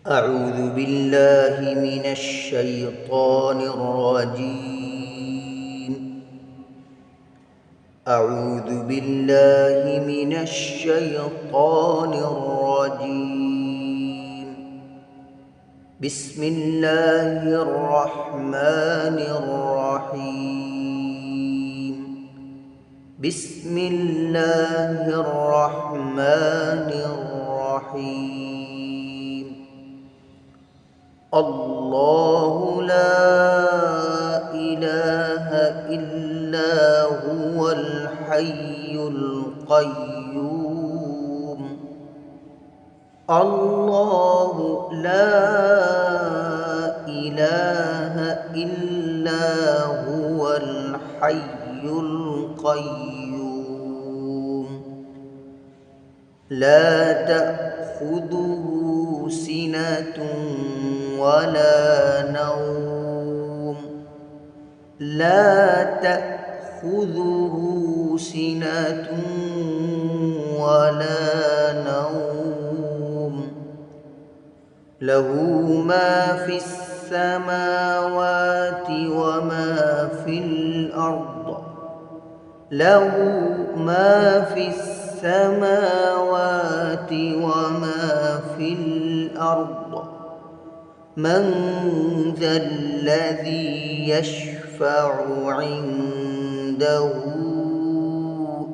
أعوذ بالله من الشيطان الرجيم. أعوذ بالله من الشيطان الرجيم. بسم الله الرحمن الرحيم. بسم الله الرحمن الرحيم. الله لا إله إلا هو الحي القيوم. الله لا إله إلا هو الحي القيوم. لا تأخذه سنة ولا نوم. لا تأخذه سنة ولا نوم. له ما في السماوات وما في الأرض. له ما في السماوات وما في الأرض. من ذا الذي يشفع عنده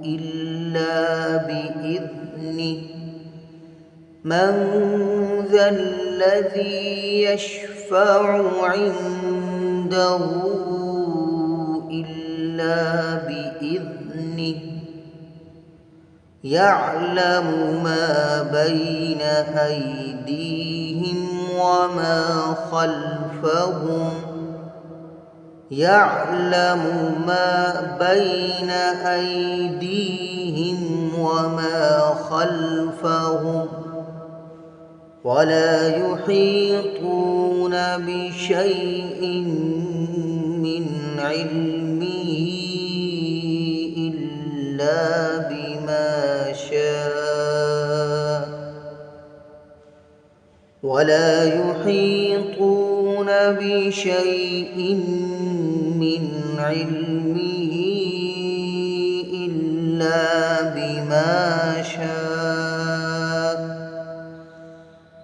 إلا بإذنه. من ذا الذي يشفع عنده إلا بإذنه. يعلم ما بين أيديهم وما خلفهم. يعلم ما بين أيديهم وما خلفهم. ولا يحيطون بشيء من علمه إلا بما شاء. ولا يحيطون بشيء من علمه إلا بما شاء.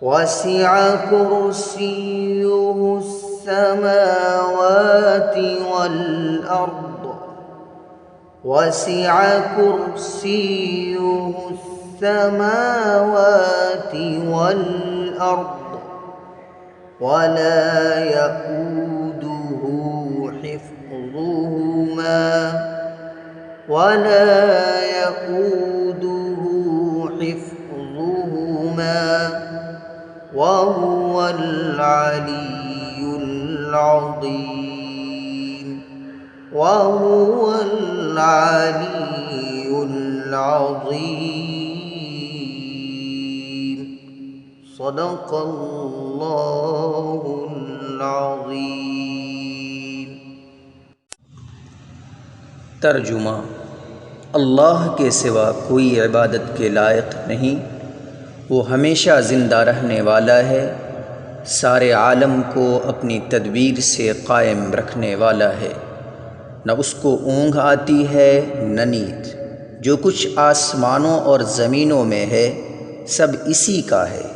وسع كرسيه السماوات والأرض. وسع كرسيه السماوات والأرض. ولا يئوده حفظهما. ولا يئوده حفظهما وهو العلي العظيم. وهو العلي العظيم. صدق الله العظيم. तर्जुमा। अल्लाह के सिवा कोई इबादत के लायक नहीं। वो हमेशा ज़िंदा रहने वाला है, सारे आलम को अपनी तदबीर से कायम रखने वाला है। न उसको ऊँघ आती है न नींद। जो कुछ आसमानों और ज़मीनों में है सब इसी का है।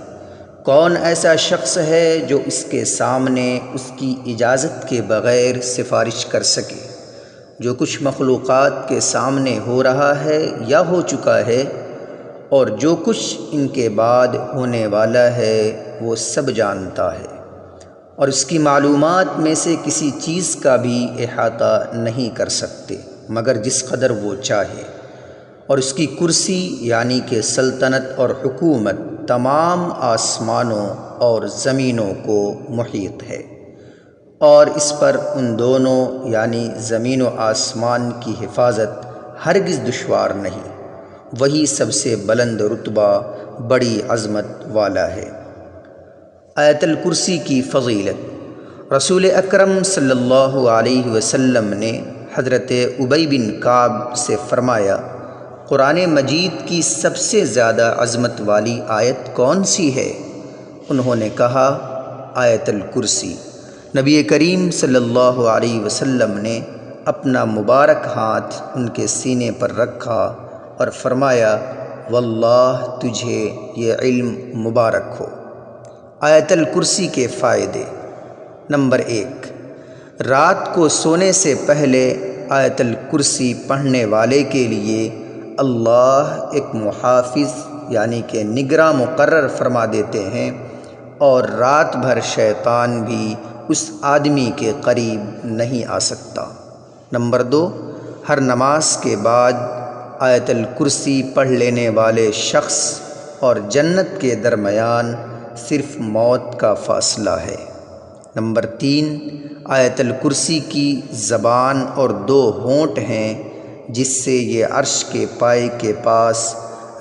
कौन ऐसा शख्स है जो इसके सामने उसकी इजाज़त के बग़ैर सिफारिश कर सके। जो कुछ मखलूक़ात के सामने हो रहा है या हो चुका है और जो कुछ इनके बाद होने वाला है वो सब जानता है, और उसकी मालूमात में से किसी चीज़ का भी इहाता नहीं कर सकते मगर जिस कदर वो चाहे। और उसकी कुर्सी यानी कि सल्तनत और हुकूमत तमाम आसमानों और ज़मीनों को मुहीत है, और इस पर उन दोनों यानी ज़मीन व आसमान की हिफाजत हरगिज़ दुश्वार नहीं। वही सबसे बुलंद रुतबा बड़ी अज़मत वाला है। आयतुल कुर्सी की फ़ज़ीलत। रसूल अकरम सल्लल्लाहु अलैहि वसल्लम ने हज़रत उबई बिन काब से फ़रमाया, कुरान मजीद की सबसे ज़्यादा अज़मत वाली आयत कौन सी है? انہوں نے کہا آیت الکرسی۔ نبی کریم صلی اللہ علیہ وسلم نے اپنا مبارک ہاتھ ان کے سینے پر رکھا اور فرمایا واللہ تجھے یہ علم مبارک ہو۔ آیت الکرسی کے فائدے۔ نمبر 1، رات کو سونے سے پہلے آیت الکرسی پڑھنے والے کے لیے اللہ ایک محافظ یعنی کہ نگراں مقرر فرما دیتے ہیں، اور رات بھر شیطان بھی اس آدمی کے قریب نہیں آ سکتا۔ نمبر 2، ہر نماز کے بعد آیت الکرسی پڑھ لینے والے شخص اور جنت کے درمیان صرف موت کا فاصلہ ہے۔ نمبر 3، آیت الکرسی کی زبان اور 2 ہونٹ ہیں جس سے یہ عرش کے پائے کے پاس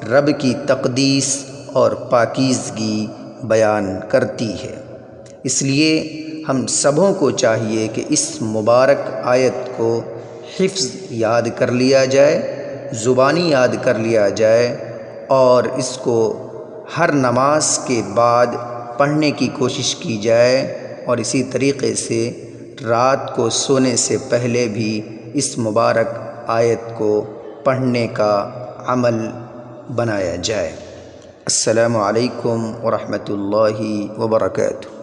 رب کی تقدیس اور پاکیزگی بیان کرتی ہے۔ اس لیے ہم سبوں کو چاہیے کہ اس مبارک آیت کو حفظ یاد کر لیا جائے، زبانی یاد کر لیا جائے، اور اس کو ہر نماز کے بعد پڑھنے کی کوشش کی جائے، اور اسی طریقے سے رات کو سونے سے پہلے بھی اس مبارک آیت کو پڑھنے کا عمل بنایا جائے۔ السلام علیکم ورحمۃ اللہ وبرکاتہ۔